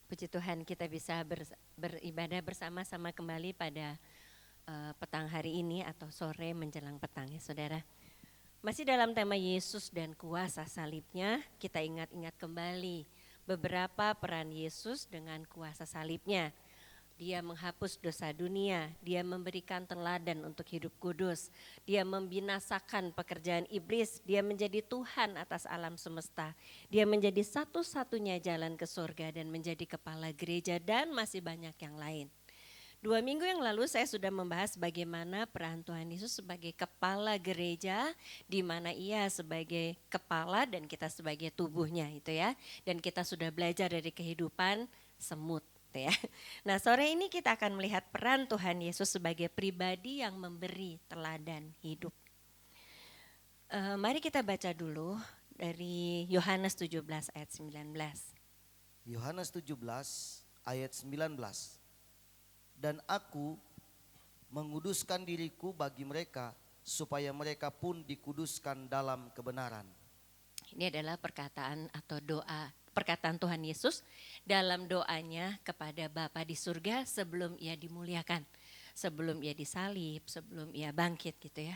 Puji Tuhan kita bisa beribadah bersama-sama kembali pada petang hari ini atau sore menjelang petang ya saudara. Masih dalam tema Yesus dan kuasa salibnya, kita ingat-ingat kembali beberapa peran Yesus dengan kuasa salibnya. Dia menghapus dosa dunia, dia memberikan teladan untuk hidup kudus, dia membinasakan pekerjaan iblis, dia menjadi Tuhan atas alam semesta, dia menjadi satu-satunya jalan ke surga dan menjadi kepala gereja dan masih banyak yang lain. 2 minggu yang lalu saya sudah membahas bagaimana peran Tuhan Yesus sebagai kepala gereja, di mana ia sebagai kepala dan kita sebagai tubuhnya itu ya. Dan kita sudah belajar dari kehidupan semut. Ya. Nah sore ini kita akan melihat peran Tuhan Yesus sebagai pribadi yang memberi teladan hidup. Mari kita baca dulu dari Yohanes 17 ayat 19. Yohanes 17 ayat 19. Dan aku menguduskan diriku bagi mereka supaya mereka pun dikuduskan dalam kebenaran. Ini adalah perkataan atau doa, perkataan Tuhan Yesus dalam doanya kepada Bapa di surga sebelum ia dimuliakan, sebelum ia disalib, sebelum ia bangkit gitu ya.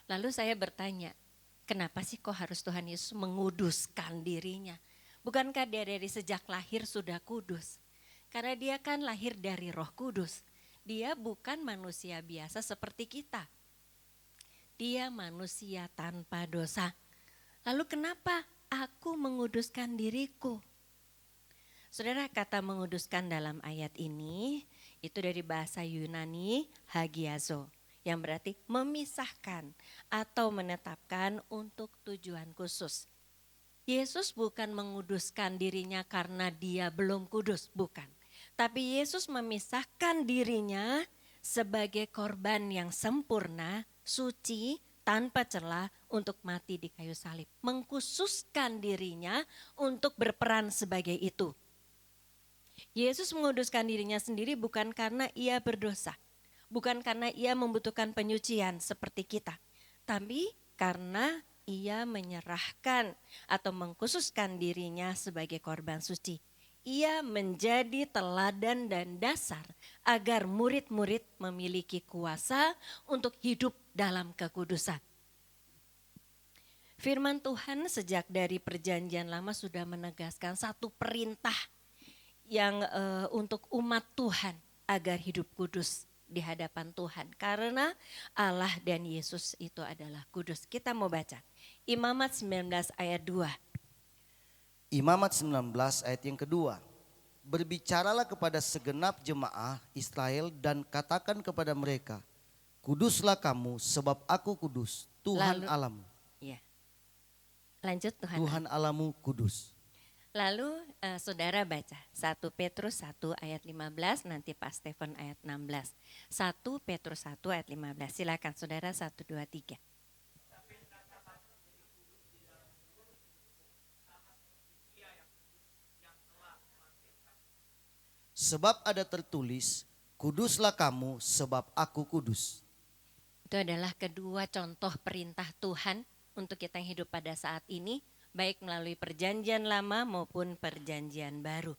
Lalu saya bertanya, kenapa sih kok harus Tuhan Yesus menguduskan dirinya? Bukankah dia dari sejak lahir sudah kudus? Karena dia kan lahir dari Roh Kudus. Dia bukan manusia biasa seperti kita. Dia manusia tanpa dosa. Lalu kenapa aku menguduskan diriku? Saudara, kata menguduskan dalam ayat ini itu dari bahasa Yunani hagiazo, yang berarti memisahkan atau menetapkan untuk tujuan khusus. Yesus bukan menguduskan dirinya karena dia belum kudus, bukan. Tapi Yesus memisahkan dirinya sebagai korban yang sempurna, suci, tanpa celah untuk mati di kayu salib. Mengkhususkan dirinya untuk berperan sebagai itu. Yesus menguduskan dirinya sendiri bukan karena ia berdosa. Bukan karena ia membutuhkan penyucian seperti kita. Tapi karena ia menyerahkan atau mengkhususkan dirinya sebagai korban suci. Ia menjadi teladan dan dasar agar murid-murid memiliki kuasa untuk hidup dalam kekudusan. Firman Tuhan sejak dari perjanjian lama sudah menegaskan satu perintah yang untuk umat Tuhan agar hidup kudus di hadapan Tuhan. Karena Allah dan Yesus itu adalah kudus. Kita mau baca Imamat 19 ayat 2. Imamat 19 ayat yang kedua. Berbicaralah kepada segenap jemaah Israel dan katakan kepada mereka, kuduslah kamu sebab aku kudus, Tuhan Allahmu. Ya. Lanjut Tuhan Allahmu kudus. Lalu saudara baca 1 Petrus 1 ayat 15, nanti Pak Stephen ayat 16. 1 Petrus 1 ayat 15, silakan saudara 1, 2, 3. Sebab ada tertulis, kuduslah kamu sebab aku kudus. Itu adalah kedua contoh perintah Tuhan untuk kita yang hidup pada saat ini, baik melalui perjanjian lama maupun perjanjian baru.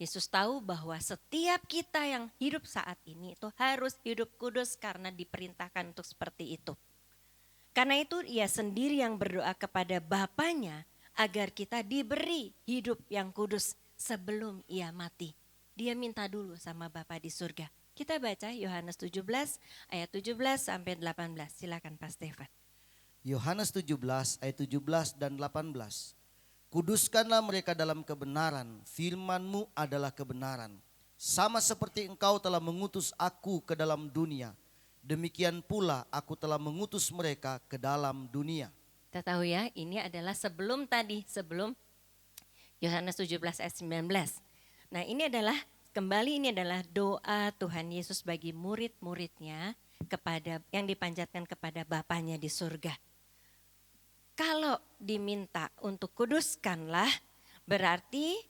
Yesus tahu bahwa setiap kita yang hidup saat ini itu harus hidup kudus karena diperintahkan untuk seperti itu. Karena itu ia sendiri yang berdoa kepada Bapanya agar kita diberi hidup yang kudus sebelum ia mati. Dia minta dulu sama Bapa di surga. Kita baca Yohanes 17 ayat 17 sampai 18. Silakan Pak Stefan. Yohanes 17 ayat 17 dan 18. Kuduskanlah mereka dalam kebenaran, firman-Mu adalah kebenaran. Sama seperti Engkau telah mengutus aku ke dalam dunia, demikian pula aku telah mengutus mereka ke dalam dunia. Kita tahu ya, ini adalah sebelum Yohanes 17 ayat 19. Nah ini adalah doa Tuhan Yesus bagi murid-muridnya yang dipanjatkan kepada Bapanya di surga. Kalau diminta untuk kuduskanlah, berarti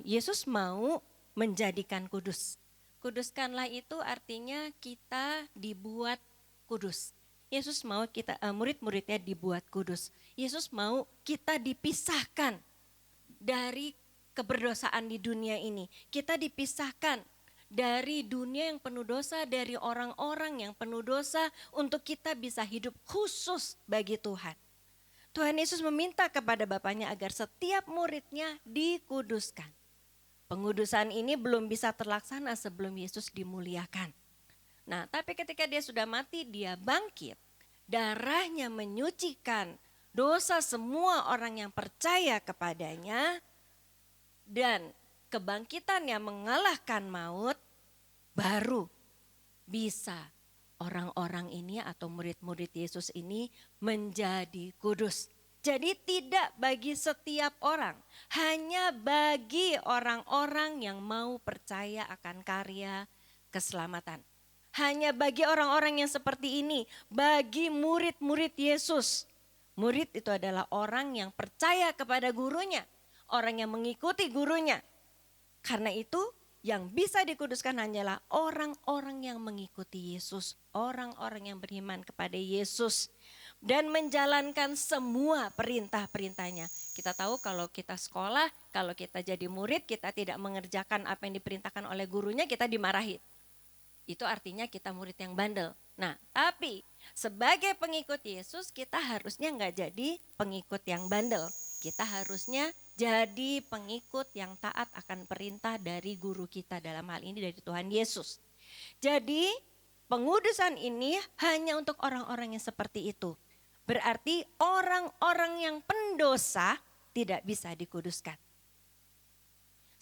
Yesus mau menjadikan kudus. Kuduskanlah itu artinya kita dibuat kudus. Yesus mau kita murid-muridnya dibuat kudus. Yesus mau kita dipisahkan dari keberdosaan di dunia ini. Kita dipisahkan dari dunia yang penuh dosa, dari orang-orang yang penuh dosa, untuk kita bisa hidup khusus bagi Tuhan. Tuhan Yesus meminta kepada Bapaknya agar setiap muridnya dikuduskan. Pengudusan ini belum bisa terlaksana sebelum Yesus dimuliakan. Nah, tapi ketika dia sudah mati, dia bangkit. Darahnya menyucikan dosa semua orang yang percaya kepadanya. Dan kebangkitan yang mengalahkan maut, baru bisa orang-orang ini atau murid-murid Yesus ini menjadi kudus. Jadi tidak bagi setiap orang, hanya bagi orang-orang yang mau percaya akan karya keselamatan. Hanya bagi orang-orang yang seperti ini, bagi murid-murid Yesus. Murid itu adalah orang yang percaya kepada gurunya, orang yang mengikuti gurunya. Karena itu yang bisa dikuduskan hanyalah orang-orang yang mengikuti Yesus, orang-orang yang beriman kepada Yesus dan menjalankan semua perintah-perintahnya. Kita tahu kalau kita sekolah, kalau kita jadi murid, kita tidak mengerjakan apa yang diperintahkan oleh gurunya, kita dimarahi. Itu artinya kita murid yang bandel. Nah, tapi sebagai pengikut Yesus kita harusnya enggak jadi pengikut yang bandel. Kita harusnya jadi pengikut yang taat akan perintah dari guru kita, dalam hal ini dari Tuhan Yesus. Jadi pengudusan ini hanya untuk orang-orang yang seperti itu. Berarti orang-orang yang pendosa tidak bisa dikuduskan.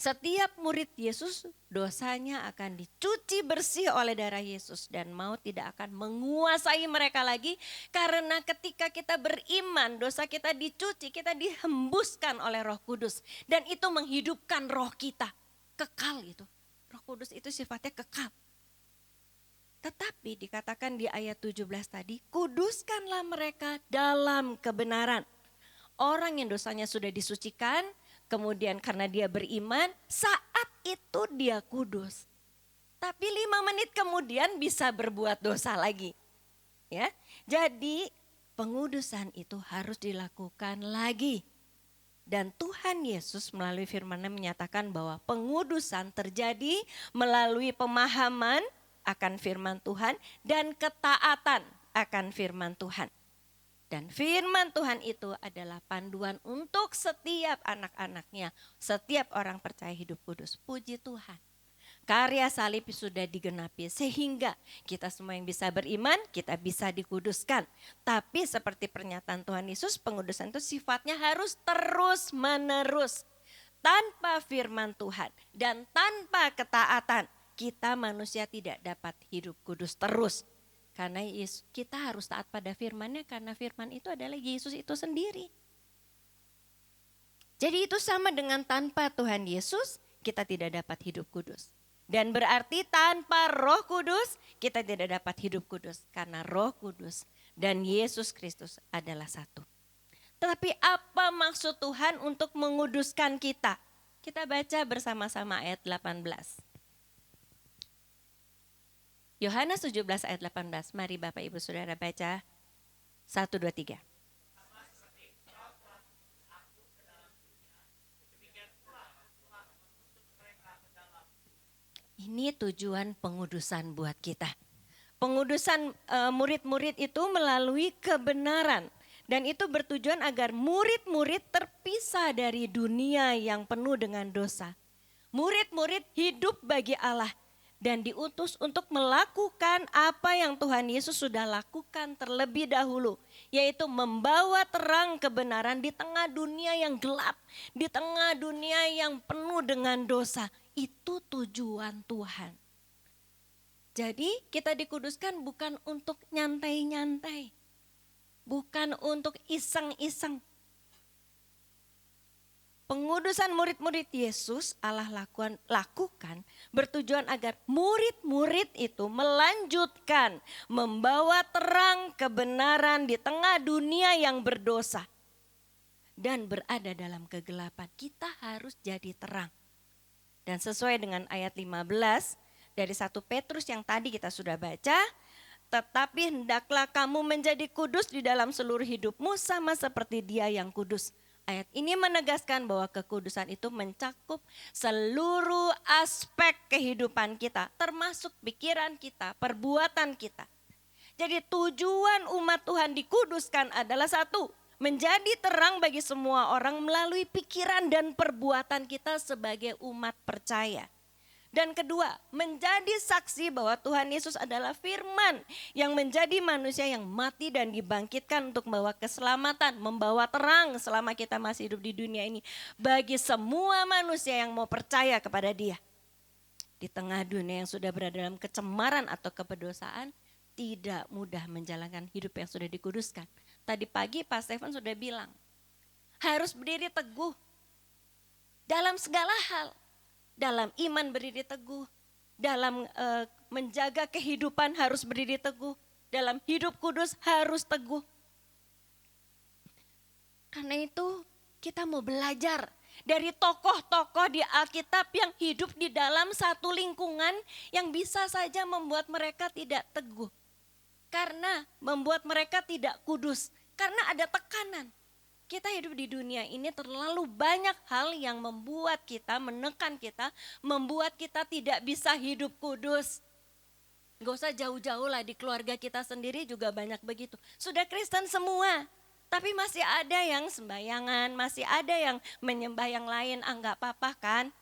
Setiap murid Yesus dosanya akan dicuci bersih oleh darah Yesus dan maut tidak akan menguasai mereka lagi, karena ketika kita beriman dosa kita dicuci, kita dihembuskan oleh Roh Kudus dan itu menghidupkan roh kita. Kekal itu. Roh Kudus itu sifatnya kekal. Tetapi dikatakan di ayat 17 tadi, kuduskanlah mereka dalam kebenaran. Orang yang dosanya sudah disucikan, kemudian karena dia beriman, saat itu dia kudus. Tapi 5 menit kemudian bisa berbuat dosa lagi. Ya, jadi pengudusan itu harus dilakukan lagi. Dan Tuhan Yesus melalui firman-Nya menyatakan bahwa pengudusan terjadi melalui pemahaman akan firman Tuhan dan ketaatan akan firman Tuhan. Dan firman Tuhan itu adalah panduan untuk setiap anak-anaknya, setiap orang percaya hidup kudus. Puji Tuhan. Karya salib sudah digenapi sehingga kita semua yang bisa beriman, kita bisa dikuduskan. Tapi seperti pernyataan Tuhan Yesus, pengudusan itu sifatnya harus terus menerus. Tanpa firman Tuhan dan tanpa ketaatan, kita manusia tidak dapat hidup kudus terus. Karena kita harus taat pada firman-Nya, karena firman itu adalah Yesus itu sendiri. Jadi itu sama dengan tanpa Tuhan Yesus, kita tidak dapat hidup kudus. Dan berarti tanpa Roh Kudus, kita tidak dapat hidup kudus. Karena Roh Kudus dan Yesus Kristus adalah satu. Tetapi apa maksud Tuhan untuk menguduskan kita? Kita baca bersama-sama ayat 18. Yohanes 17 ayat 18. Mari Bapak Ibu Saudara baca. 1, 2, 3. Ini tujuan pengudusan buat kita. Pengudusan murid-murid itu melalui kebenaran. Dan itu bertujuan agar murid-murid terpisah dari dunia yang penuh dengan dosa. Murid-murid hidup bagi Allah. Dan diutus untuk melakukan apa yang Tuhan Yesus sudah lakukan terlebih dahulu. Yaitu membawa terang kebenaran di tengah dunia yang gelap. Di tengah dunia yang penuh dengan dosa. Itu tujuan Tuhan. Jadi kita dikuduskan bukan untuk nyantai-nyantai. Bukan untuk iseng-iseng. Pengudusan murid-murid Yesus Allah lakukan bertujuan agar murid-murid itu melanjutkan membawa terang kebenaran di tengah dunia yang berdosa dan berada dalam kegelapan. Kita harus jadi terang. Dan sesuai dengan ayat 15 dari 1 Petrus yang tadi kita sudah baca, tetapi hendaklah kamu menjadi kudus di dalam seluruh hidupmu sama seperti Dia yang kudus. Ayat ini menegaskan bahwa kekudusan itu mencakup seluruh aspek kehidupan kita, termasuk pikiran kita, perbuatan kita. Jadi tujuan umat Tuhan dikuduskan adalah satu, menjadi terang bagi semua orang melalui pikiran dan perbuatan kita sebagai umat percaya. Dan kedua, menjadi saksi bahwa Tuhan Yesus adalah firman yang menjadi manusia yang mati dan dibangkitkan untuk membawa keselamatan, membawa terang selama kita masih hidup di dunia ini bagi semua manusia yang mau percaya kepada Dia. Di tengah dunia yang sudah berada dalam kecemaran atau keberdosaan, tidak mudah menjalankan hidup yang sudah dikuduskan. Tadi pagi Pak Stephen sudah bilang, harus berdiri teguh dalam segala hal. Dalam iman berdiri teguh, dalam menjaga kehidupan harus berdiri teguh, dalam hidup kudus harus teguh. Karena itu kita mau belajar dari tokoh-tokoh di Alkitab yang hidup di dalam satu lingkungan yang bisa saja membuat mereka tidak teguh. Karena membuat mereka tidak kudus, karena ada tekanan. Kita hidup di dunia ini terlalu banyak hal yang membuat kita, menekan kita, membuat kita tidak bisa hidup kudus. Gak usah jauh-jauh lah, di keluarga kita sendiri juga banyak begitu. Sudah Kristen semua, tapi masih ada yang sembayangan, masih ada yang menyembah yang lain. Gak apa-apa kan?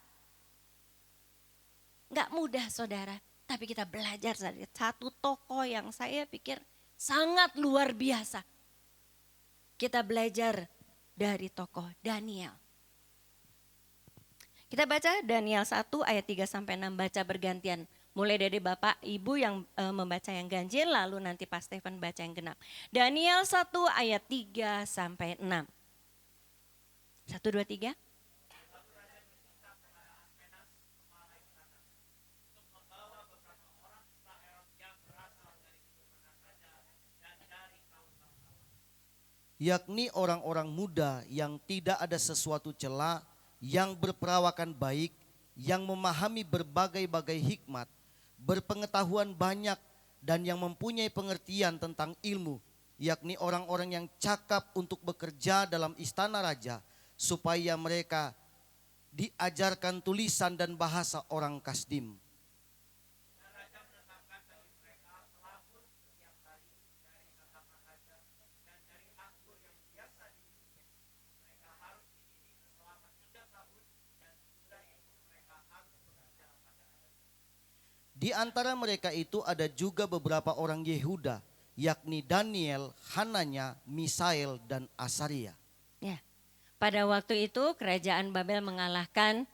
Gak mudah saudara, tapi kita belajar dari satu tokoh yang saya pikir sangat luar biasa. Kita belajar dari tokoh Daniel. Kita baca Daniel 1 ayat 3-6, baca bergantian. Mulai dari Bapak Ibu yang membaca yang ganjil, lalu nanti Pak Stephen baca yang genap. Daniel 1 ayat 3-6. 1, 2, 3. Yakni orang-orang muda yang tidak ada sesuatu cela, yang berperawakan baik, yang memahami berbagai-bagai hikmat, berpengetahuan banyak, dan yang mempunyai pengertian tentang ilmu, yakni orang-orang yang cakap untuk bekerja dalam istana raja, supaya mereka diajarkan tulisan dan bahasa orang Kasdim. Di antara mereka itu ada juga beberapa orang Yehuda, yakni Daniel, Hananya, Misael, dan Asaria. Ya, pada waktu itu kerajaan Babel mengalahkan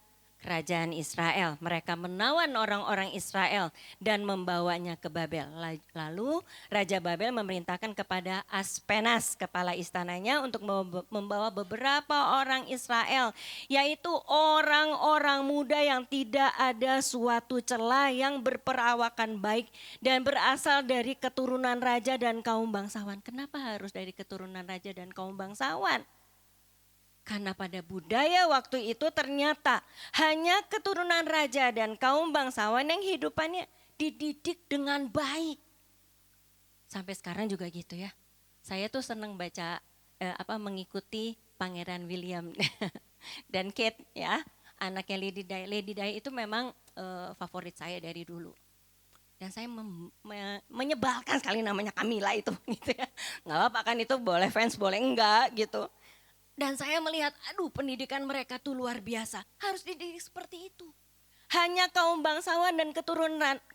kerajaan Israel. Mereka menawan orang-orang Israel dan membawanya ke Babel. Lalu Raja Babel memerintahkan kepada Aspenas, kepala istananya, untuk membawa beberapa orang Israel, yaitu orang-orang muda yang tidak ada suatu celah, yang berperawakan baik dan berasal dari keturunan raja dan kaum bangsawan. Kenapa harus dari keturunan raja dan kaum bangsawan? Karena pada budaya waktu itu ternyata hanya keturunan raja dan kaum bangsawan yang hidupannya dididik dengan baik. Sampai sekarang juga gitu ya. Saya tuh senang baca mengikuti Pangeran William dan Kate ya, anaknya Lady Di. Lady Di itu memang favorit saya dari dulu. Dan saya menyebalkan sekali namanya Camilla itu gitu ya. Enggak apa-apa kan, itu boleh fans boleh enggak gitu. Dan saya melihat, pendidikan mereka tuh luar biasa. Harus dididik seperti itu. Hanya kaum bangsawan dan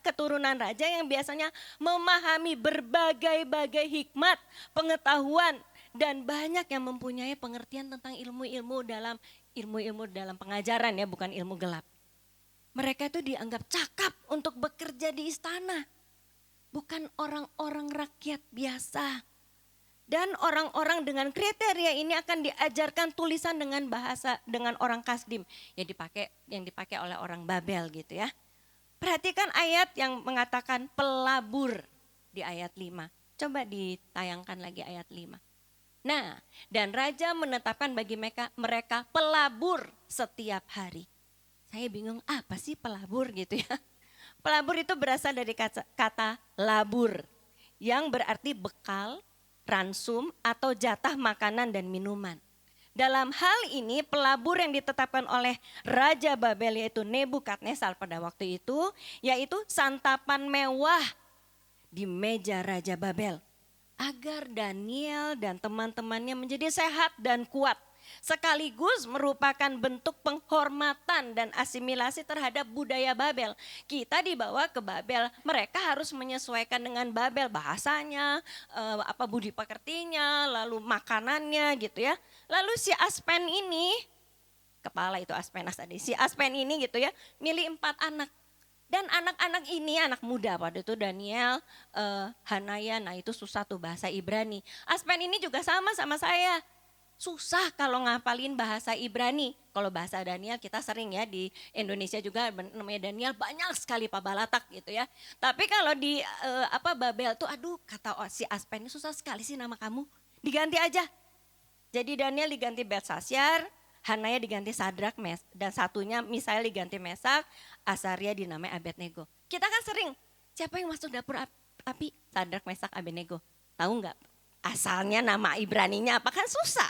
keturunan raja yang biasanya memahami berbagai-bagai hikmat, pengetahuan, dan banyak yang mempunyai pengertian tentang ilmu-ilmu dalam pengajaran ya, bukan ilmu gelap. Mereka itu dianggap cakap untuk bekerja di istana. Bukan orang-orang rakyat biasa. Dan orang-orang dengan kriteria ini akan diajarkan tulisan dengan bahasa dengan orang Kasdim yang dipakai oleh orang Babel gitu ya. Perhatikan ayat yang mengatakan pelabur di ayat 5. Coba ditayangkan lagi ayat 5. Nah, dan raja menetapkan bagi mereka pelabur setiap hari. Saya bingung, apa sih pelabur gitu ya. Pelabur itu berasal dari kata labur yang berarti bekal, ransum atau jatah makanan dan minuman. Dalam hal ini pelabur yang ditetapkan oleh Raja Babel yaitu Nebukadnezar pada waktu itu, yaitu santapan mewah di meja Raja Babel. Agar Daniel dan teman-temannya menjadi sehat dan kuat. Sekaligus merupakan bentuk penghormatan dan asimilasi terhadap budaya Babel. Kita dibawa ke Babel, mereka harus menyesuaikan dengan Babel, bahasanya, budi pekertinya, lalu makanannya gitu ya. Lalu si Aspen ini, kepala itu Aspenas tadi, si Aspen ini gitu ya, milih 4 anak. Dan anak-anak ini anak muda pada itu Daniel, Hanaya, nah itu susah tuh bahasa Ibrani. Aspen ini juga sama saya. Susah kalau ngapalin bahasa Ibrani. Kalau bahasa Daniel kita sering ya di Indonesia juga namanya Daniel banyak sekali pabalatak gitu ya. Tapi kalau di Babel tuh aduh kata si Aspen ini susah sekali sih nama kamu. Diganti aja. Jadi Daniel diganti Belsasyar, Hanaya diganti Sadrak, dan satunya Misael diganti Mesak, Asaria dinamai Abednego. Kita kan sering, siapa yang masuk dapur api? Sadrak, Mesak, Abednego. Tahu nggak asalnya nama Ibraninya apa? Kan susah.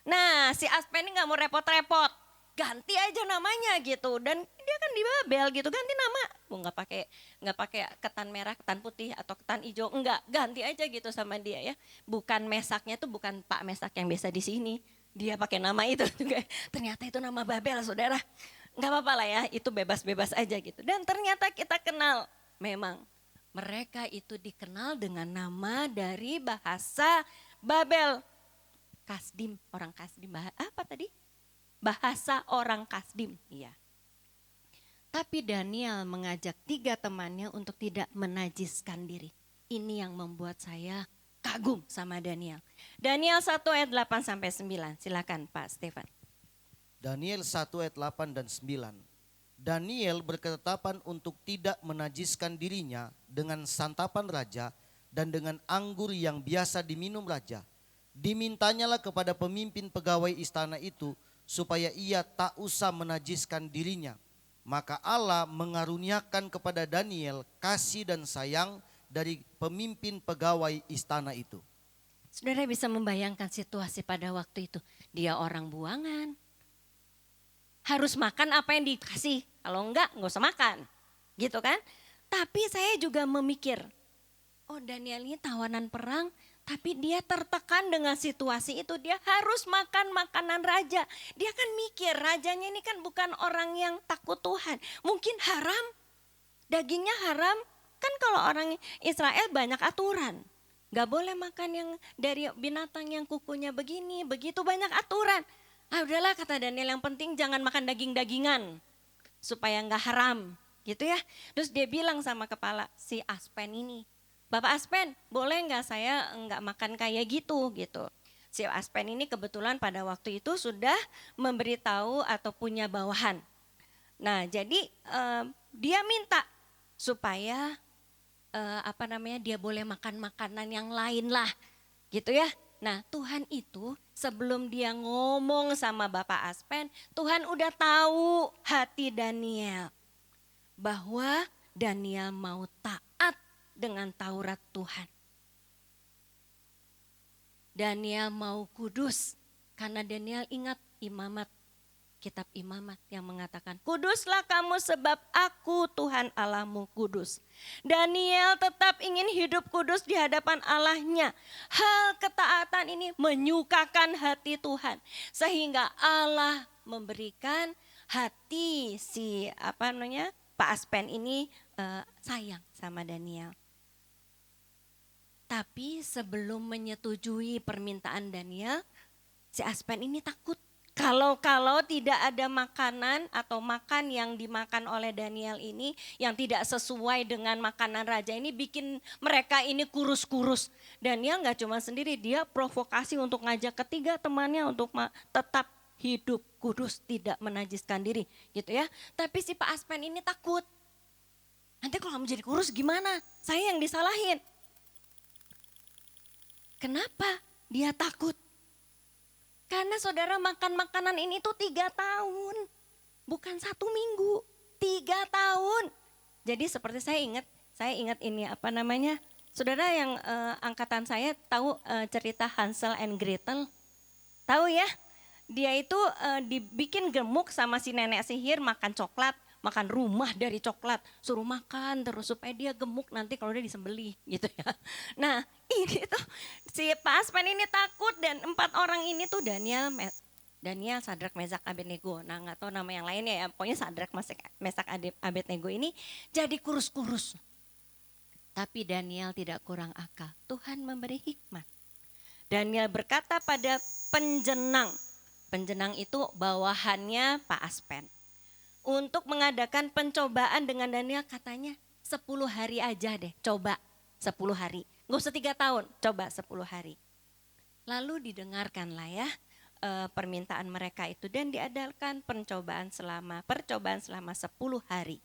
Nah si Aspen ini nggak mau repot-repot, ganti aja namanya gitu. Dan dia kan di Babel gitu, ganti nama. Nggak pakai ketan merah, ketan putih atau ketan hijau, enggak, ganti aja gitu sama dia ya. Bukan Mesaknya tuh bukan Pak Mesak yang biasa di sini. Dia pakai nama itu juga. Ternyata itu nama Babel saudara. Nggak apa-apa lah ya, itu bebas-bebas aja gitu. Dan ternyata kita kenal memang mereka itu dikenal dengan nama dari bahasa Babel. Kasdim, orang Kasdim. Apa tadi? Bahasa orang Kasdim, iya. Tapi Daniel mengajak 3 temannya untuk tidak menajiskan diri. Ini yang membuat saya kagum sama Daniel. Daniel 1 ayat 8 sampai 9. Silakan Pak Stefan. Daniel 1 ayat 8 dan 9. Daniel berketetapan untuk tidak menajiskan dirinya dengan santapan raja dan dengan anggur yang biasa diminum raja. Dimintanyalah kepada pemimpin pegawai istana itu supaya ia tak usah menajiskan dirinya. Maka Allah mengaruniakan kepada Daniel kasih dan sayang dari pemimpin pegawai istana itu. Saudara bisa membayangkan situasi pada waktu itu. Dia orang buangan. Harus makan apa yang dikasih. Kalau enggak usah makan. Gitu kan. Tapi saya juga memikir. Oh Daniel ini tawanan perang. Tapi dia tertekan dengan situasi itu. Dia harus makan makanan raja. Dia kan mikir rajanya ini kan bukan orang yang takut Tuhan. Mungkin haram. Dagingnya haram. Kan kalau orang Israel banyak aturan. Gak boleh makan yang dari binatang yang kukunya begini. Begitu banyak aturan. Udahlah kata Daniel, yang penting jangan makan daging-dagingan. Supaya gak haram. Gitu ya. Terus dia bilang sama kepala si Aspen ini. Bapak Aspen, boleh nggak saya nggak makan kayak gitu. Si Aspen ini kebetulan pada waktu itu sudah memberitahu atau punya bawahan. Nah, jadi dia minta supaya dia boleh makan makanan yang lain lah, gitu ya. Nah, Tuhan itu sebelum dia ngomong sama Bapak Aspen, Tuhan udah tahu hati Daniel bahwa Daniel mau taat dengan Taurat Tuhan. Daniel mau kudus karena Daniel ingat kitab imamat yang mengatakan kuduslah kamu sebab aku Tuhan Allahmu kudus. Daniel tetap ingin hidup kudus di hadapan Allahnya. Hal ketaatan ini menyukakan hati Tuhan sehingga Allah memberikan hati si Pak Aspen ini sayang sama Daniel. Tapi sebelum menyetujui permintaan Daniel, si Aspen ini takut. Kalau tidak ada makanan atau makan yang dimakan oleh Daniel ini yang tidak sesuai dengan makanan raja ini bikin mereka ini kurus-kurus. Daniel gak cuma sendiri, dia provokasi untuk ngajak ketiga temannya untuk tetap hidup kudus, tidak menajiskan diri gitu ya. Tapi si Pak Aspen ini takut. Nanti kalau kamu jadi kurus gimana? Saya yang disalahin. Kenapa dia takut? Karena saudara makan makanan ini tuh 3 tahun. Bukan 1 minggu, 3 tahun. Jadi seperti saya ingat ini saudara yang angkatan saya tahu cerita Hansel and Gretel? Tahu ya? Dia itu dibikin gemuk sama si nenek sihir, makan coklat, makan rumah dari coklat, suruh makan terus supaya dia gemuk nanti kalau dia disembelih gitu ya. Nah ini tuh si Pak Aspen ini takut dan 4 orang ini tuh Daniel, Sadrak, Mesak, Abednego. Nah nggak tahu nama yang lainnya ya, pokoknya Sadrak, Mesak, Abednego ini jadi kurus-kurus. Tapi Daniel tidak kurang akal, Tuhan memberi hikmat. Daniel berkata pada penjenang itu bawahannya Pak Aspen. Untuk mengadakan pencobaan dengan Daniel katanya 10 hari aja deh, coba 10 hari. Nggak usah 3 tahun, coba 10 hari. Lalu didengarkanlah ya permintaan mereka itu dan diadakan percobaan selama 10 hari.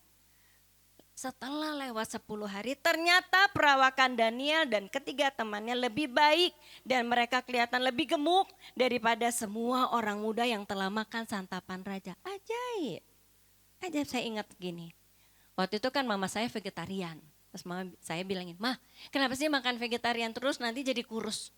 Setelah lewat 10 hari ternyata perawakan Daniel dan ketiga temannya lebih baik dan mereka kelihatan lebih gemuk daripada semua orang muda yang telah makan santapan raja. Ajaib. Ajaib, saya ingat gini. Waktu itu kan mama saya vegetarian. Terus mama saya bilangin, "Mah, kenapa sih makan vegetarian terus nanti jadi kurus?"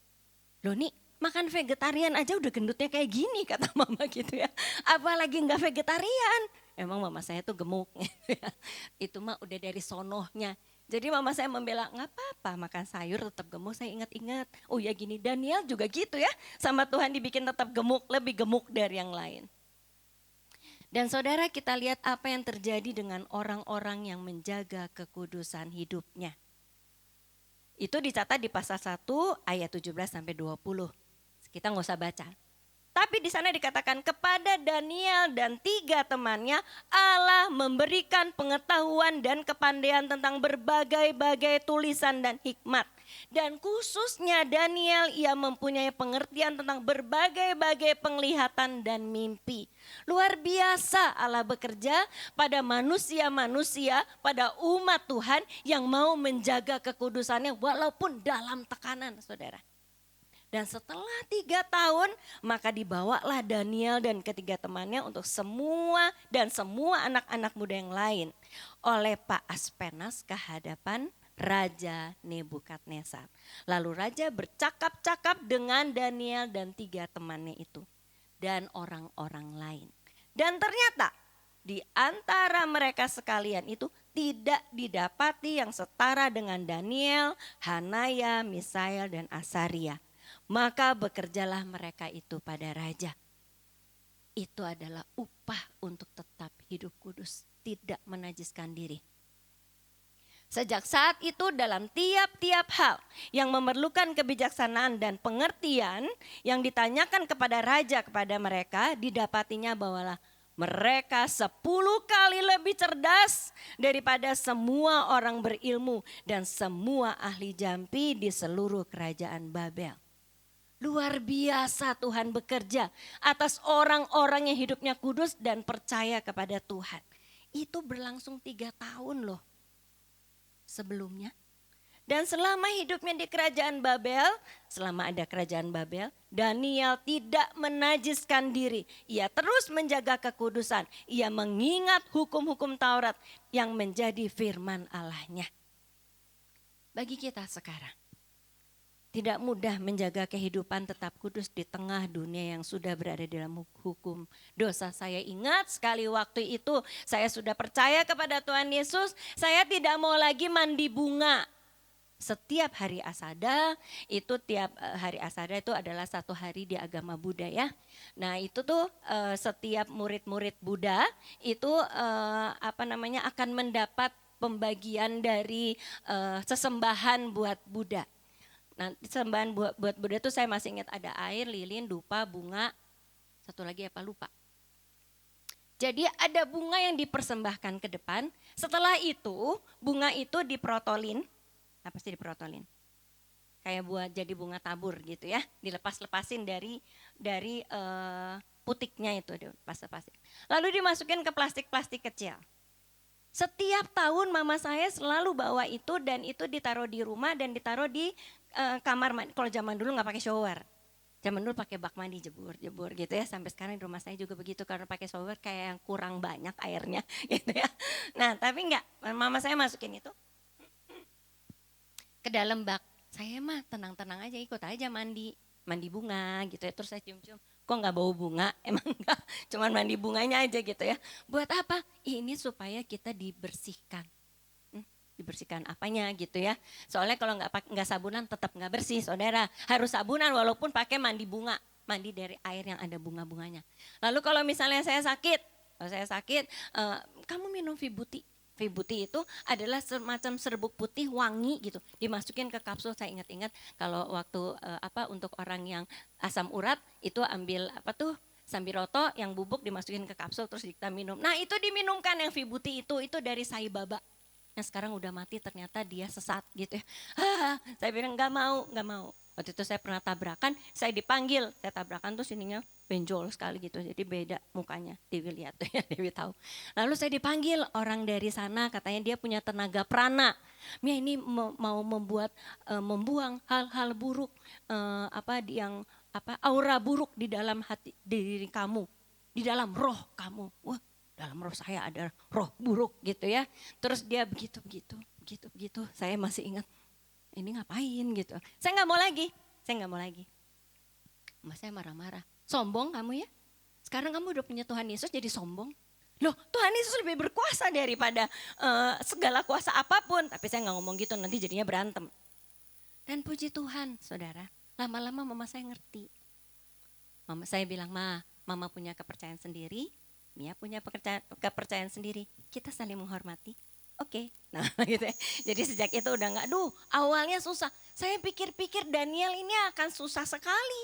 "Loh nih, makan vegetarian aja udah gendutnya kayak gini," kata mama gitu ya. "Apalagi enggak vegetarian." Emang mama saya tuh gemuk gitu ya. Itu mah udah dari sonohnya. Jadi mama saya membela, "Nggak apa-apa makan sayur tetap gemuk." Saya ingat-ingat, oh ya gini, Daniel juga gitu ya. Sama Tuhan dibikin tetap gemuk, lebih gemuk dari yang lain. Dan saudara, kita lihat apa yang terjadi dengan orang-orang yang menjaga kekudusan hidupnya. Itu dicatat di pasal 1 ayat 17 sampai 20. Kita nggak usah baca. Tapi di sana dikatakan kepada Daniel dan 3 temannya Allah memberikan pengetahuan dan kepandaian tentang berbagai-bagai tulisan dan hikmat. Dan khususnya Daniel, ia mempunyai pengertian tentang berbagai-bagai penglihatan dan mimpi. Luar biasa Allah bekerja pada manusia-manusia, pada umat Tuhan yang mau menjaga kekudusannya walaupun dalam tekanan, saudara. Dan setelah 3 tahun maka dibawalah Daniel dan ketiga temannya untuk semua anak-anak muda yang lain oleh Pak Aspenas ke hadapan Raja Nebukadnezar. Lalu raja bercakap-cakap dengan Daniel dan 3 temannya itu dan orang-orang lain. Dan ternyata di antara mereka sekalian itu tidak didapati yang setara dengan Daniel, Hanaya, Misael dan Asaria. Maka bekerjalah mereka itu pada raja. Itu adalah upah untuk tetap hidup kudus, tidak menajiskan diri. Sejak saat itu dalam tiap-tiap hal yang memerlukan kebijaksanaan dan pengertian yang ditanyakan kepada raja kepada mereka, didapatinya bahwa mereka 10 kali lebih cerdas daripada semua orang berilmu dan semua ahli jampi di seluruh kerajaan Babel. Luar biasa Tuhan bekerja atas orang-orang yang hidupnya kudus dan percaya kepada Tuhan. Itu berlangsung 3 tahun loh sebelumnya. Dan selama hidupnya di kerajaan Babel, selama ada kerajaan Babel, Daniel tidak menajiskan diri. Ia terus menjaga kekudusan. Ia mengingat hukum-hukum Taurat yang menjadi firman Allahnya. Bagi kita sekarang, tidak mudah menjaga kehidupan tetap kudus di tengah dunia yang sudah berada dalam hukum dosa. Saya ingat sekali waktu itu saya sudah percaya kepada Tuhan Yesus. Saya tidak mau lagi mandi bunga. Setiap hari Asada, itu tiap hari Asada itu adalah 1 hari di agama Buddha ya. Nah itu tuh setiap murid-murid Buddha itu akan mendapat pembagian dari sesembahan buat Buddha. Nah sembahan buat Buddha itu saya masih ingat ada air, lilin, dupa, bunga, satu lagi apa lupa. Jadi ada bunga yang dipersembahkan ke depan, setelah itu bunga itu diprotolin, apa sih diprotolin? Kayak buat jadi bunga tabur gitu ya, dilepas-lepasin dari putiknya itu, dilepas-lepasin. Lalu dimasukin ke plastik-plastik kecil. Setiap tahun mama saya selalu bawa itu dan itu ditaruh di rumah dan ditaruh di kamar mandi. Kalau zaman dulu nggak pakai shower, zaman dulu pakai bak mandi jebur gitu ya. Sampai sekarang di rumah saya juga begitu karena pakai shower kayak yang kurang banyak airnya gitu ya. Nah tapi nggak, mama saya masukin itu ke dalam bak. Saya mah tenang-tenang aja ikut aja mandi bunga gitu ya. Terus saya cium-cium, Kok nggak bau bunga? Emang enggak, cuman mandi bunganya aja gitu ya. Buat apa? Ini supaya kita dibersihkan. Dibersihkan apanya gitu ya. Soalnya kalau nggak sabunan tetap nggak bersih, saudara. Harus sabunan walaupun pakai mandi bunga. Mandi dari air yang ada bunga-bunganya. Lalu kalau misalnya saya sakit, kamu minum Vibuti. Vibuti itu adalah semacam serbuk putih wangi gitu, dimasukin ke kapsul. Saya ingat-ingat kalau waktu untuk orang yang asam urat itu ambil sambiroto yang bubuk dimasukin ke kapsul terus kita minum. Nah itu diminumkan yang Vibuti itu dari Sai Baba yang sekarang udah mati, ternyata dia sesat gitu ya. Saya bilang nggak mau. Waktu itu saya pernah tabrakan, saya dipanggil, saya tabrakan tuh sininya benjol sekali gitu, jadi beda mukanya. Dewi lihat ya, Dewi tahu. Lalu saya dipanggil orang dari sana, katanya dia punya tenaga prana. Mia ini mau membuang hal-hal buruk, aura buruk di dalam hati diri kamu, di dalam roh kamu. Wah, dalam roh saya ada roh buruk gitu ya. Terus dia begitu. Saya masih ingat. Ini ngapain gitu. Saya nggak mau lagi. Mas saya marah-marah. Sombong kamu ya. Sekarang kamu udah punya Tuhan Yesus jadi sombong. Loh, Tuhan Yesus lebih berkuasa daripada segala kuasa apapun. Tapi saya nggak ngomong gitu, nanti jadinya berantem. Dan puji Tuhan, saudara. Lama-lama mama saya ngerti. Mama saya bilang, mama punya kepercayaan sendiri. Mia punya kepercayaan sendiri. Kita saling menghormati. Oke. Nah gitu ya. Jadi sejak itu udah nggak, awalnya susah. Saya pikir-pikir Daniel ini akan susah sekali.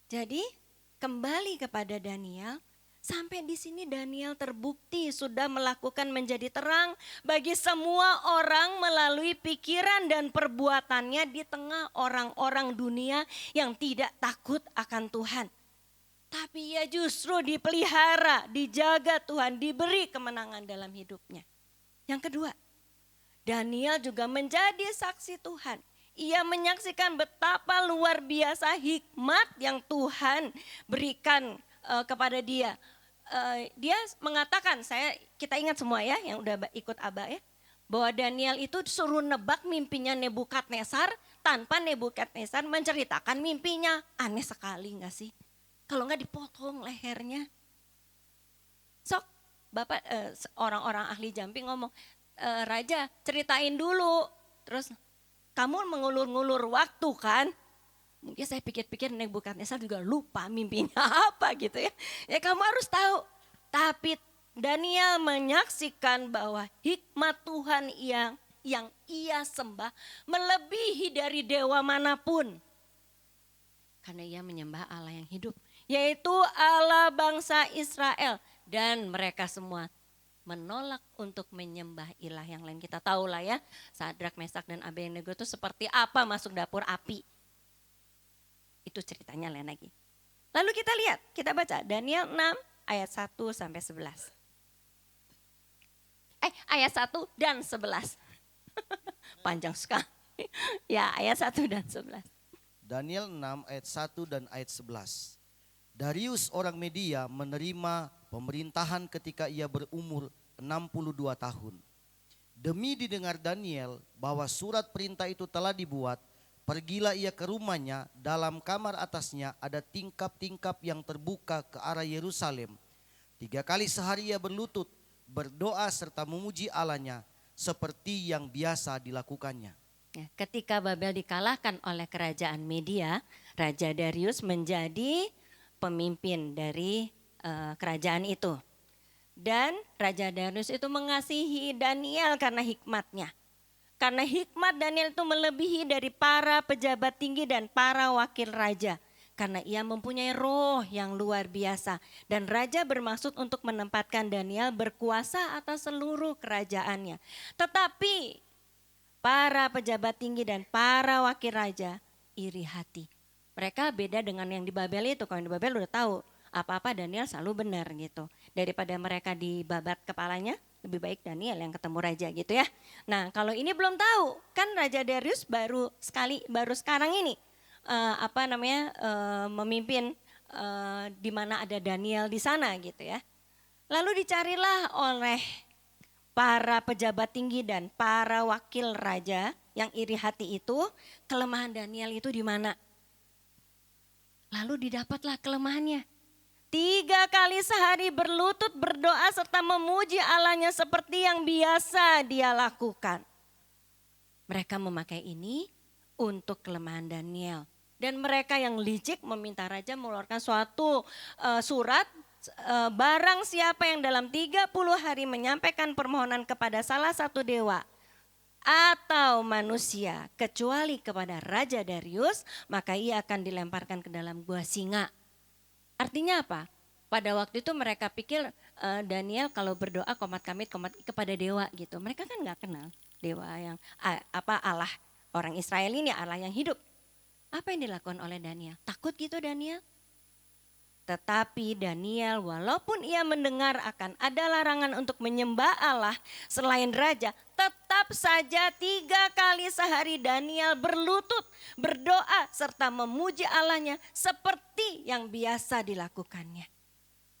Jadi kembali kepada Daniel, sampai di sini Daniel terbukti sudah melakukan menjadi terang bagi semua orang melalui pikiran dan perbuatannya di tengah orang-orang dunia yang tidak takut akan Tuhan. Tapi ia justru dipelihara, dijaga Tuhan, diberi kemenangan dalam hidupnya. Yang kedua, Daniel juga menjadi saksi Tuhan. Ia menyaksikan betapa luar biasa hikmat yang Tuhan berikan kepada dia. Dia mengatakan, kita ingat semua ya yang udah ikut Abah ya, bahwa Daniel itu suruh nebak mimpinya Nebukadnezar tanpa Nebukadnezar menceritakan mimpinya. Aneh sekali enggak sih? Kalau enggak dipotong lehernya. Sok, Bapak orang-orang ahli jampi ngomong, Raja ceritain dulu. Terus kamu mengulur-ngulur waktu kan? Mungkin saya pikir-pikir Nebukadnezar juga lupa mimpinya apa gitu ya. Ya kamu harus tahu. Tapi Daniel menyaksikan bahwa hikmat Tuhan yang ia sembah melebihi dari dewa manapun. Karena ia menyembah Allah yang hidup, yaitu Allah bangsa Israel. Dan mereka semua menolak untuk menyembah ilah yang lain. Kita tahu lah ya, Sadrak, Mesak, dan Abednego itu seperti apa masuk dapur api. Itu ceritanya lain lagi. Lalu kita lihat, kita baca Daniel 6 ayat 1 sampai 11. Ayat 1 dan 11. Panjang sekali. Ya, ayat 1 dan 11. Daniel 6 ayat 1 dan ayat 11. Darius orang Media menerima pemerintahan ketika ia berumur 62 tahun. Demi didengar Daniel bahwa surat perintah itu telah dibuat, pergilah ia ke rumahnya, dalam kamar atasnya ada tingkap-tingkap yang terbuka ke arah Yerusalem. 3 kali sehari ia berlutut, berdoa serta memuji Allahnya seperti yang biasa dilakukannya. Ya, ketika Babel dikalahkan oleh kerajaan Media, Raja Darius menjadi pemimpin dari kerajaan itu. Dan Raja Darius itu mengasihi Daniel karena hikmatnya. Karena hikmat Daniel itu melebihi dari para pejabat tinggi dan para wakil raja. Karena ia mempunyai roh yang luar biasa. Dan raja bermaksud untuk menempatkan Daniel berkuasa atas seluruh kerajaannya. Tetapi para pejabat tinggi dan para wakil raja iri hati. Mereka beda dengan yang di Babel itu. Kalau yang di Babel udah tahu apa-apa Daniel selalu benar gitu. Daripada mereka dibabat kepalanya, lebih baik Daniel yang ketemu raja gitu ya. Nah kalau ini belum tahu, kan Raja Darius baru sekarang ini memimpin di mana ada Daniel di sana gitu ya. Lalu dicarilah oleh para pejabat tinggi dan para wakil raja yang iri hati itu, kelemahan Daniel itu di mana? Lalu didapatlah kelemahannya. 3 kali sehari berlutut berdoa serta memuji Allahnya seperti yang biasa dia lakukan. Mereka memakai ini untuk kelemahan Daniel. Dan mereka yang licik meminta raja mengeluarkan suatu surat. Barang siapa yang dalam 30 hari menyampaikan permohonan kepada salah satu dewa atau manusia kecuali kepada Raja Darius, maka ia akan dilemparkan ke dalam gua singa. Artinya apa? Pada waktu itu mereka pikir Daniel kalau berdoa komat kamit kepada dewa gitu. Mereka kan nggak kenal dewa yang Allah orang Israel ini, Allah yang hidup. Apa yang dilakukan oleh Daniel? Takut gitu Daniel? Tetapi Daniel walaupun ia mendengar akan ada larangan untuk menyembah Allah selain raja, tetap saja 3 kali sehari Daniel berlutut, berdoa serta memuji Allahnya seperti yang biasa dilakukannya.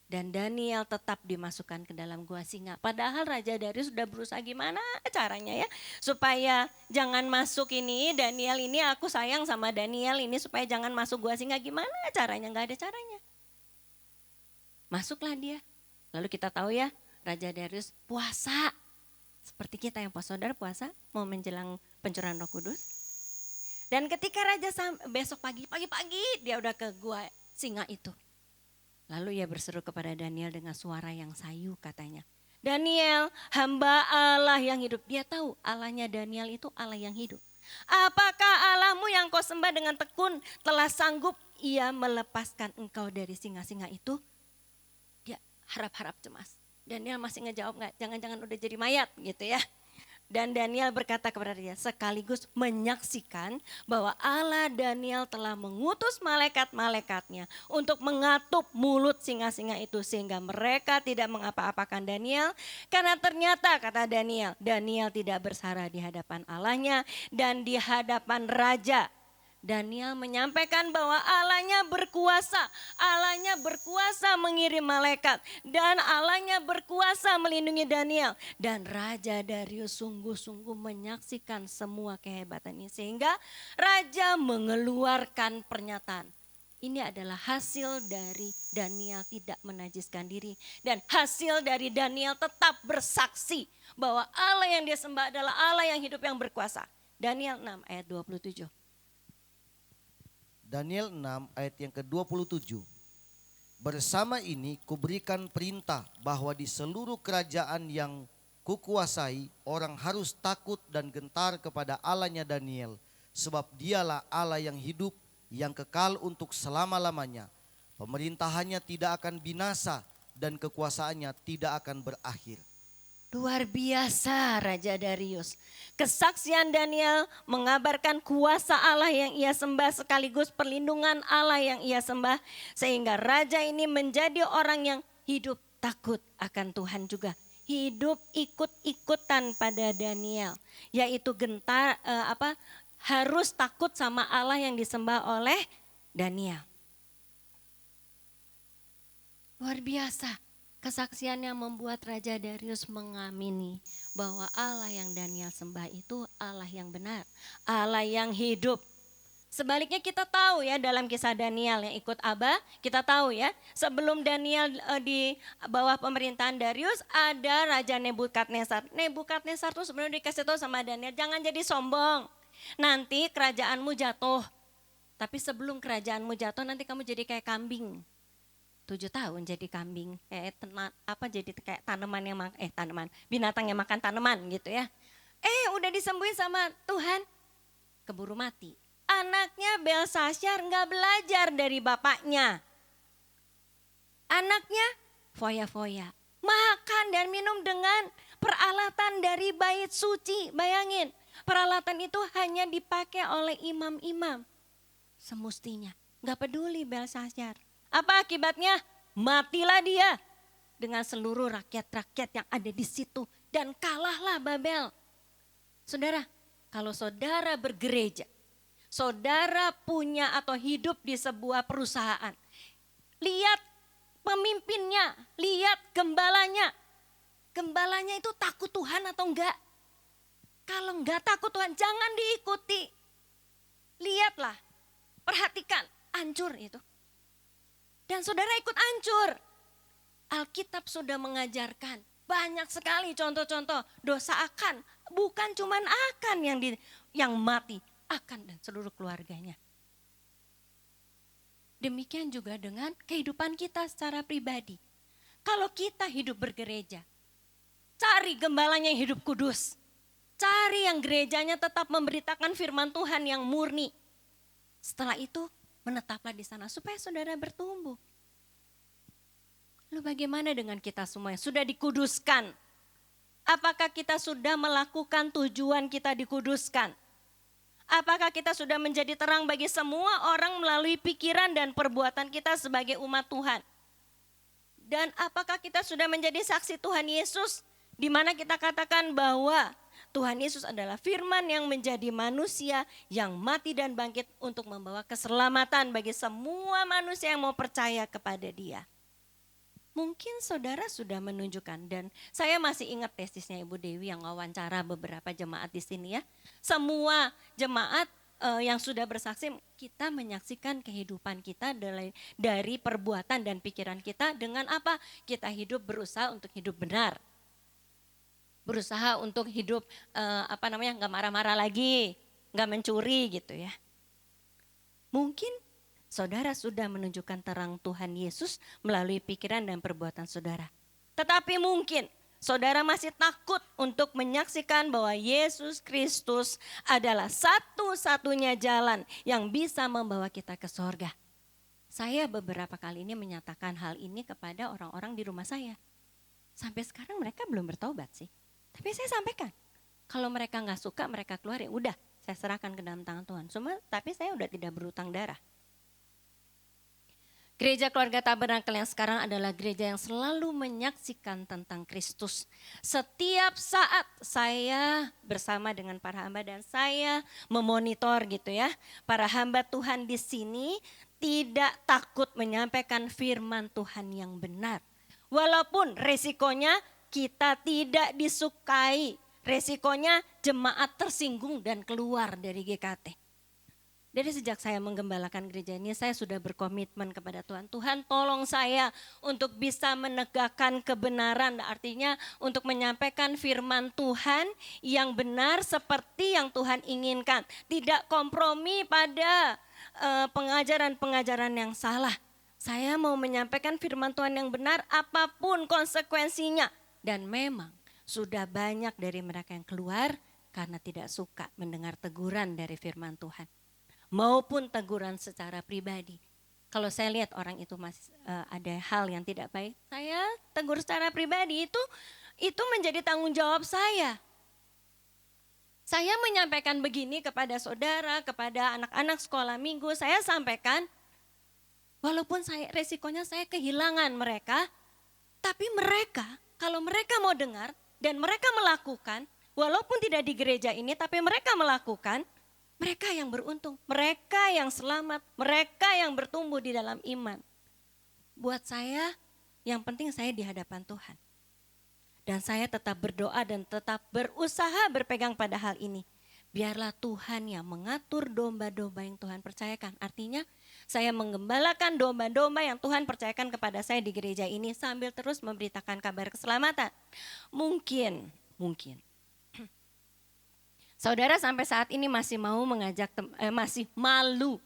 Dan Daniel tetap dimasukkan ke dalam gua singa. Padahal Raja Darius sudah berusaha gimana caranya ya. Supaya jangan masuk ini, Daniel ini aku sayang sama Daniel ini supaya jangan masuk gua singa. Gimana caranya? Gak ada caranya. Masuklah dia. Lalu kita tahu ya Raja Darius puasa. Seperti kita yang puasa, saudara puasa mau menjelang pencurahan Roh Kudus. Dan ketika Raja besok pagi-pagi dia udah ke gua singa itu. Lalu ia berseru kepada Daniel dengan suara yang sayu katanya. Daniel, hamba Allah yang hidup. Dia tahu Allahnya Daniel itu Allah yang hidup. Apakah Allahmu yang kau sembah dengan tekun telah sanggup ia melepaskan engkau dari singa-singa itu? Dia harap-harap cemas. Daniel masih ngejawab enggak, jangan-jangan udah jadi mayat gitu ya. Dan Daniel berkata kepada dia sekaligus menyaksikan bahwa Allah Daniel telah mengutus malaikat-malaikatnya untuk mengatup mulut singa-singa itu sehingga mereka tidak mengapa-apakan Daniel. Karena ternyata kata Daniel, Daniel tidak bersalah di hadapan Allahnya dan di hadapan raja. Daniel menyampaikan bahwa Allahnya berkuasa mengirim malaikat dan Allahnya berkuasa melindungi Daniel. Dan Raja Darius sungguh-sungguh menyaksikan semua kehebatan ini sehingga Raja mengeluarkan pernyataan. Ini adalah hasil dari Daniel tidak menajiskan diri dan hasil dari Daniel tetap bersaksi bahwa Allah yang dia sembah adalah Allah yang hidup yang berkuasa. Daniel 6 ayat 27. Daniel 6 ayat yang ke-27. Bersama ini kuberikan perintah bahwa di seluruh kerajaan yang kukuasai orang harus takut dan gentar kepada Allahnya Daniel. Sebab dialah Allah yang hidup, yang kekal untuk selama-lamanya. Pemerintahannya tidak akan binasa dan kekuasaannya tidak akan berakhir. Luar biasa Raja Darius. Kesaksian Daniel mengabarkan kuasa Allah yang ia sembah sekaligus perlindungan Allah yang ia sembah. Sehingga raja ini menjadi orang yang hidup takut akan Tuhan juga. Hidup ikut-ikutan pada Daniel. Yaitu harus takut sama Allah yang disembah oleh Daniel. Luar biasa. Kesaksian yang membuat Raja Darius mengamini bahwa Allah yang Daniel sembah itu Allah yang benar, Allah yang hidup. Sebaliknya kita tahu ya dalam kisah Daniel yang ikut Abah, kita tahu ya sebelum Daniel di bawah pemerintahan Darius ada Raja Nebukadnezar. Nebukadnezar tuh sebenarnya dikasih tahu sama Daniel, jangan jadi sombong, nanti kerajaanmu jatuh. Tapi sebelum kerajaanmu jatuh nanti kamu jadi kayak kambing. 7 tahun jadi kambing, jadi kayak binatang yang makan tanaman gitu ya. Udah disembuhin sama Tuhan, keburu mati. Anaknya Belsasyar nggak belajar dari bapaknya. Anaknya foya-foya, makan dan minum dengan peralatan dari bait suci. Bayangin, peralatan itu hanya dipakai oleh imam-imam. Semestinya, nggak peduli Belsasyar. Apa akibatnya? Matilah dia dengan seluruh rakyat-rakyat yang ada di situ dan kalahlah Babel. Saudara, kalau saudara bergereja, saudara punya atau hidup di sebuah perusahaan, lihat pemimpinnya, lihat gembalanya. Gembalanya itu takut Tuhan atau enggak? Kalau enggak takut Tuhan, jangan diikuti. Lihatlah, perhatikan, hancur itu. Dan saudara ikut hancur. Alkitab sudah mengajarkan banyak sekali contoh-contoh dosa akan, bukan cuman akan yang mati, akan dan seluruh keluarganya. Demikian juga dengan kehidupan kita secara pribadi. Kalau kita hidup bergereja, cari gembalanya yang hidup kudus. Cari yang gerejanya tetap memberitakan firman Tuhan yang murni. Setelah itu menetaplah di sana supaya saudara bertumbuh. Lalu bagaimana dengan kita semua yang sudah dikuduskan? Apakah kita sudah melakukan tujuan kita dikuduskan? Apakah kita sudah menjadi terang bagi semua orang melalui pikiran dan perbuatan kita sebagai umat Tuhan? Dan apakah kita sudah menjadi saksi Tuhan Yesus, di mana kita katakan bahwa Tuhan Yesus adalah firman yang menjadi manusia, yang mati dan bangkit untuk membawa keselamatan bagi semua manusia yang mau percaya kepada Dia. Mungkin saudara sudah menunjukkan, dan saya masih ingat tesisnya Ibu Dewi yang wawancara beberapa jemaat di sini ya. Semua jemaat yang sudah bersaksi, kita menyaksikan kehidupan kita dari perbuatan dan pikiran kita dengan apa? Kita hidup berusaha untuk hidup benar. Berusaha untuk hidup nggak marah-marah lagi, nggak mencuri gitu ya. Mungkin saudara sudah menunjukkan terang Tuhan Yesus melalui pikiran dan perbuatan saudara. Tetapi mungkin saudara masih takut untuk menyaksikan bahwa Yesus Kristus adalah satu-satunya jalan yang bisa membawa kita ke sorga. Saya beberapa kali ini menyatakan hal ini kepada orang-orang di rumah saya. Sampai sekarang mereka belum bertobat sih. Tapi saya sampaikan, kalau mereka nggak suka mereka keluar ya udah, saya serahkan ke dalam tangan Tuhan. Tapi saya udah tidak berhutang darah. Gereja Keluarga Tabernakel yang sekarang adalah gereja yang selalu menyaksikan tentang Kristus. Setiap saat saya bersama dengan para hamba dan saya memonitor gitu ya. Para hamba Tuhan di sini tidak takut menyampaikan firman Tuhan yang benar. Walaupun resikonya kita tidak disukai. Resikonya jemaat tersinggung dan keluar dari GKT. Dari sejak saya menggembalakan gereja ini, saya sudah berkomitmen kepada Tuhan. Tuhan tolong saya untuk bisa menegakkan kebenaran, artinya untuk menyampaikan firman Tuhan yang benar seperti yang Tuhan inginkan. Tidak kompromi pada pengajaran-pengajaran yang salah. Saya mau menyampaikan firman Tuhan yang benar apapun konsekuensinya. Dan memang sudah banyak dari mereka yang keluar karena tidak suka mendengar teguran dari firman Tuhan. Maupun teguran secara pribadi. Kalau saya lihat orang itu masih ada hal yang tidak baik, saya tegur secara pribadi, itu menjadi tanggung jawab saya. Saya menyampaikan begini kepada saudara, kepada anak-anak sekolah minggu, saya sampaikan walaupun resikonya saya kehilangan mereka, tapi mereka kalau mereka mau dengar dan mereka melakukan, walaupun tidak di gereja ini tapi mereka melakukan, mereka yang beruntung, mereka yang selamat, mereka yang bertumbuh di dalam iman. Buat saya, yang penting saya di hadapan Tuhan. Dan saya tetap berdoa dan tetap berusaha berpegang pada hal ini. Biarlah Tuhan yang mengatur domba-domba yang Tuhan percayakan. Artinya saya menggembalakan domba-domba yang Tuhan percayakan kepada saya di gereja ini sambil terus memberitakan kabar keselamatan. Mungkin. Saudara sampai saat ini masih mau mengajak, masih malu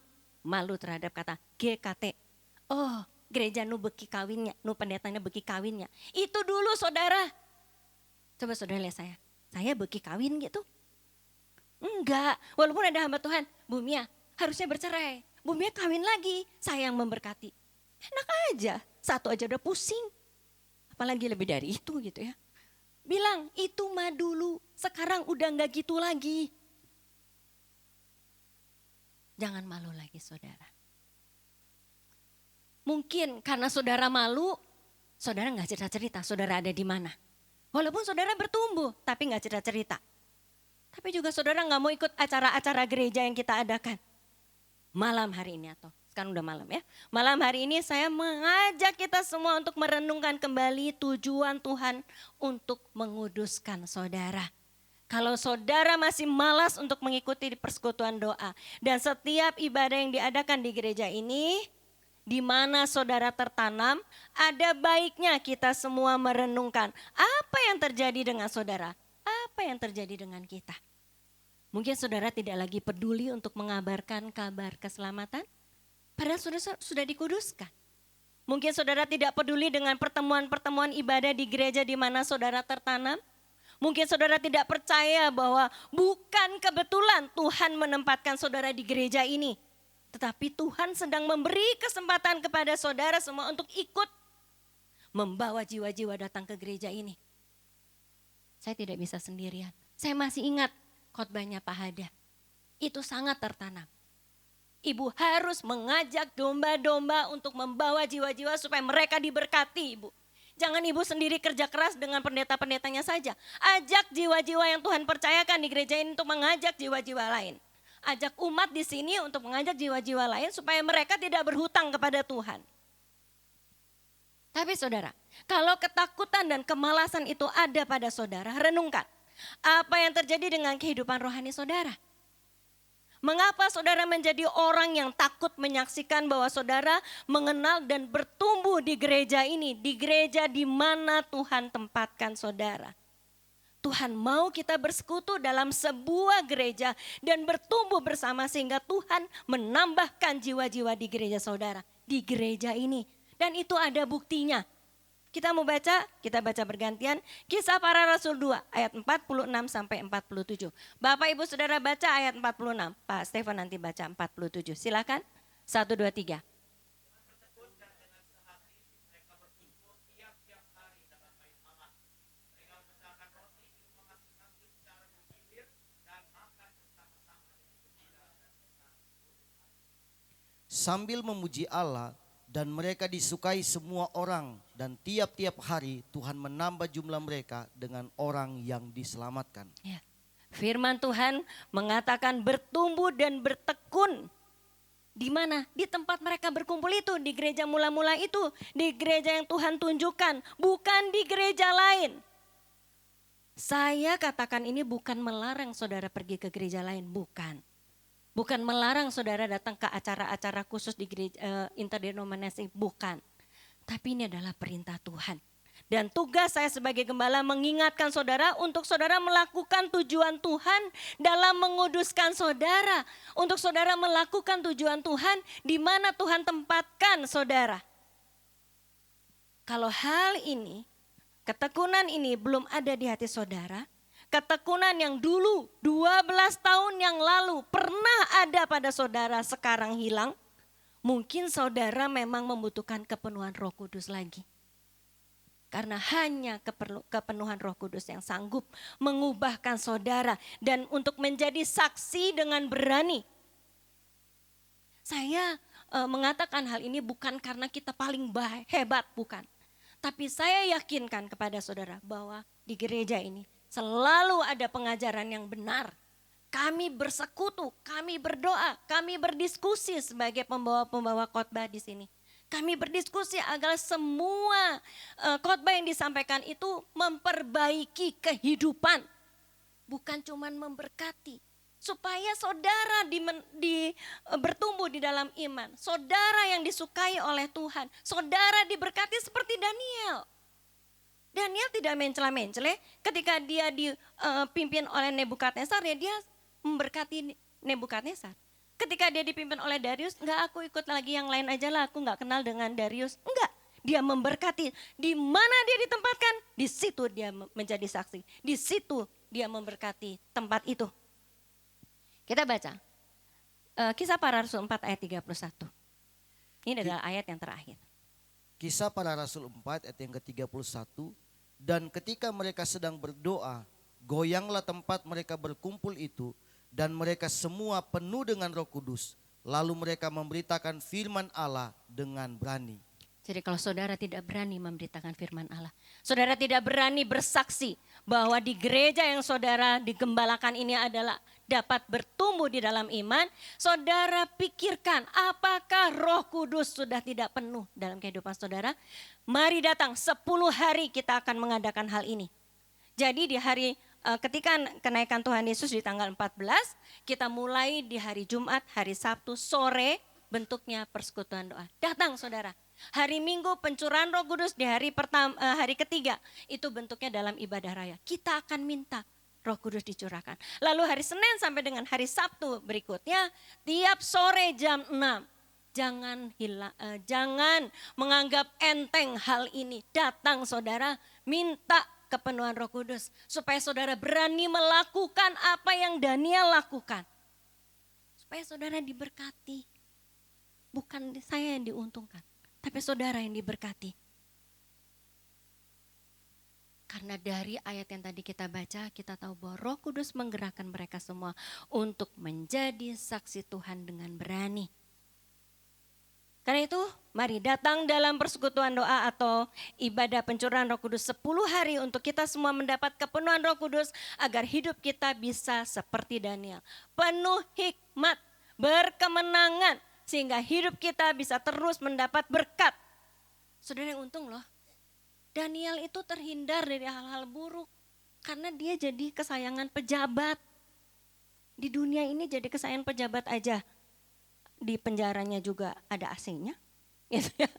terhadap kata GKT. Oh, gereja nu beki kawinnya, nu pendetanya beki kawinnya. Itu dulu saudara. Coba saudara lihat saya beki kawin gitu. Enggak, walaupun ada hamba Tuhan, Bu Mia harusnya bercerai. Bu Mia kawin lagi, saya yang memberkati. Enak aja, satu aja udah pusing. Apalagi lebih dari itu gitu ya. Bilang itu mah dulu, sekarang udah gak gitu lagi. Jangan malu lagi saudara. Mungkin karena saudara malu, saudara gak cerita-cerita saudara ada di mana. Walaupun saudara bertumbuh tapi gak cerita-cerita. Tapi juga saudara gak mau ikut acara-acara gereja yang kita adakan. Malam hari ini atau sekarang udah malam ya. Malam hari ini saya mengajak kita semua untuk merenungkan kembali tujuan Tuhan untuk menguduskan saudara. Kalau saudara masih malas untuk mengikuti di persekutuan doa dan setiap ibadah yang diadakan di gereja ini, di mana saudara tertanam, ada baiknya kita semua merenungkan apa yang terjadi dengan saudara, apa yang terjadi dengan kita. Mungkin saudara tidak lagi peduli untuk mengabarkan kabar keselamatan, padahal sudah dikuduskan. Mungkin saudara tidak peduli dengan pertemuan-pertemuan ibadah di gereja di mana saudara tertanam. Mungkin saudara tidak percaya bahwa bukan kebetulan Tuhan menempatkan saudara di gereja ini. Tetapi Tuhan sedang memberi kesempatan kepada saudara semua untuk ikut membawa jiwa-jiwa datang ke gereja ini. Saya tidak bisa sendirian. Saya masih ingat khotbahnya Pak Hada. Itu sangat tertanam. Ibu harus mengajak domba-domba untuk membawa jiwa-jiwa supaya mereka diberkati, Ibu. Jangan ibu sendiri kerja keras dengan pendeta-pendetanya saja. Ajak jiwa-jiwa yang Tuhan percayakan di gereja ini untuk mengajak jiwa-jiwa lain. Ajak umat di sini untuk mengajak jiwa-jiwa lain supaya mereka tidak berhutang kepada Tuhan. Tapi saudara, kalau ketakutan dan kemalasan itu ada pada saudara, renungkan. Apa yang terjadi dengan kehidupan rohani saudara? Mengapa saudara menjadi orang yang takut menyaksikan bahwa saudara mengenal dan bertumbuh di gereja ini, di gereja di mana Tuhan tempatkan saudara? Tuhan mau kita bersekutu dalam sebuah gereja dan bertumbuh bersama sehingga Tuhan menambahkan jiwa-jiwa di gereja saudara, di gereja ini. Dan itu ada buktinya. Kita mau baca, kita baca bergantian. Kisah Para Rasul 2 ayat 46 sampai 47. Bapak Ibu Saudara baca ayat 46. Pak Stefan nanti baca 47. Silakan. 1, 2, 3. Sambil memuji Allah, dan mereka disukai semua orang, dan tiap-tiap hari Tuhan menambah jumlah mereka dengan orang yang diselamatkan. Ya. Firman Tuhan mengatakan bertumbuh dan bertekun. Di mana? Di tempat mereka berkumpul itu, di gereja mula-mula itu, di gereja yang Tuhan tunjukkan, bukan di gereja lain. Saya katakan ini bukan melarang saudara pergi ke gereja lain, bukan. Bukan melarang saudara datang ke acara-acara khusus di gereja interdenominasi, bukan. Tapi ini adalah perintah Tuhan. Dan tugas saya sebagai gembala mengingatkan saudara untuk saudara melakukan tujuan Tuhan dalam menguduskan saudara. Untuk saudara melakukan tujuan Tuhan di mana Tuhan tempatkan saudara. Kalau hal ini, ketekunan ini belum ada di hati saudara, ketekunan yang dulu 12 tahun yang lalu pernah ada pada saudara sekarang hilang, mungkin saudara memang membutuhkan kepenuhan Roh Kudus lagi. Karena hanya kepenuhan Roh Kudus yang sanggup mengubahkan saudara dan untuk menjadi saksi dengan berani. Saya mengatakan hal ini bukan karena kita paling hebat, bukan. Tapi saya yakinkan kepada saudara bahwa di gereja ini selalu ada pengajaran yang benar. Kami bersekutu, kami berdoa, kami berdiskusi sebagai pembawa-pembawa khotbah di sini. Kami berdiskusi agar semua khotbah yang disampaikan itu memperbaiki kehidupan. Bukan cuma memberkati. Supaya saudara bertumbuh di dalam iman. Saudara yang disukai oleh Tuhan. Saudara diberkati seperti Daniel. Daniel tidak mencela-mencele ketika dia dipimpin oleh Nebukadnezar, ya dia memberkati Nebukadnezar. Ketika dia dipimpin oleh Darius, enggak, aku ikut lagi yang lain aja lah, aku enggak kenal dengan Darius. Enggak, dia memberkati. Di mana dia ditempatkan, di situ dia menjadi saksi. Di situ dia memberkati tempat itu. Kita baca Kisah Para Rasul 4 ayat 31. Ini adalah ayat yang terakhir. Kisah Para Rasul 4 ayat yang ke-31. Dan ketika mereka sedang berdoa, goyanglah tempat mereka berkumpul itu, dan mereka semua penuh dengan Roh Kudus. Lalu mereka memberitakan firman Allah dengan berani. Jadi kalau saudara tidak berani memberitakan firman Allah, saudara tidak berani bersaksi bahwa di gereja yang saudara digembalakan ini adalah dapat bertumbuh di dalam iman, saudara pikirkan apakah Roh Kudus sudah tidak penuh dalam kehidupan saudara. Mari datang 10 hari kita akan mengadakan hal ini. Jadi di hari ketika kenaikan Tuhan Yesus di tanggal 14, kita mulai di hari Jumat, hari Sabtu sore bentuknya persekutuan doa. Datang saudara. Hari Minggu pencurahan Roh Kudus di hari pertama, hari ketiga itu bentuknya dalam ibadah raya. Kita akan minta Roh Kudus dicurahkan. Lalu hari Senin sampai dengan hari Sabtu berikutnya tiap sore jam 6. Jangan menganggap enteng hal ini. Datang saudara, minta kepenuhan Roh Kudus supaya saudara berani melakukan apa yang Daniel lakukan. Supaya saudara diberkati. Bukan saya yang diuntungkan, tapi saudara yang diberkati. Karena dari ayat yang tadi kita baca, kita tahu bahwa Roh Kudus menggerakkan mereka semua untuk menjadi saksi Tuhan dengan berani. Karena itu, mari datang dalam persekutuan doa atau ibadah pencurahan Roh Kudus 10 hari untuk kita semua mendapat kepenuhan Roh Kudus agar hidup kita bisa seperti Daniel. Penuh hikmat, berkemenangan, sehingga hidup kita bisa terus mendapat berkat. Saudara yang untung loh, Daniel itu terhindar dari hal-hal buruk karena dia jadi kesayangan pejabat. Di dunia ini jadi kesayangan pejabat aja. Di penjaranya juga ada AC-nya. Gitu ya.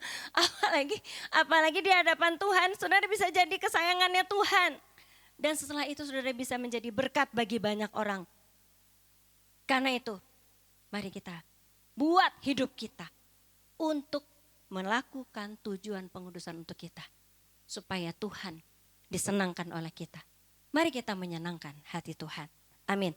Apalagi di hadapan Tuhan, saudara bisa jadi kesayangannya Tuhan. Dan setelah itu saudara bisa menjadi berkat bagi banyak orang. Karena itu, mari kita buat hidup kita untuk melakukan tujuan pengudusan untuk kita. Supaya Tuhan disenangkan oleh kita. Mari kita menyenangkan hati Tuhan. Amin.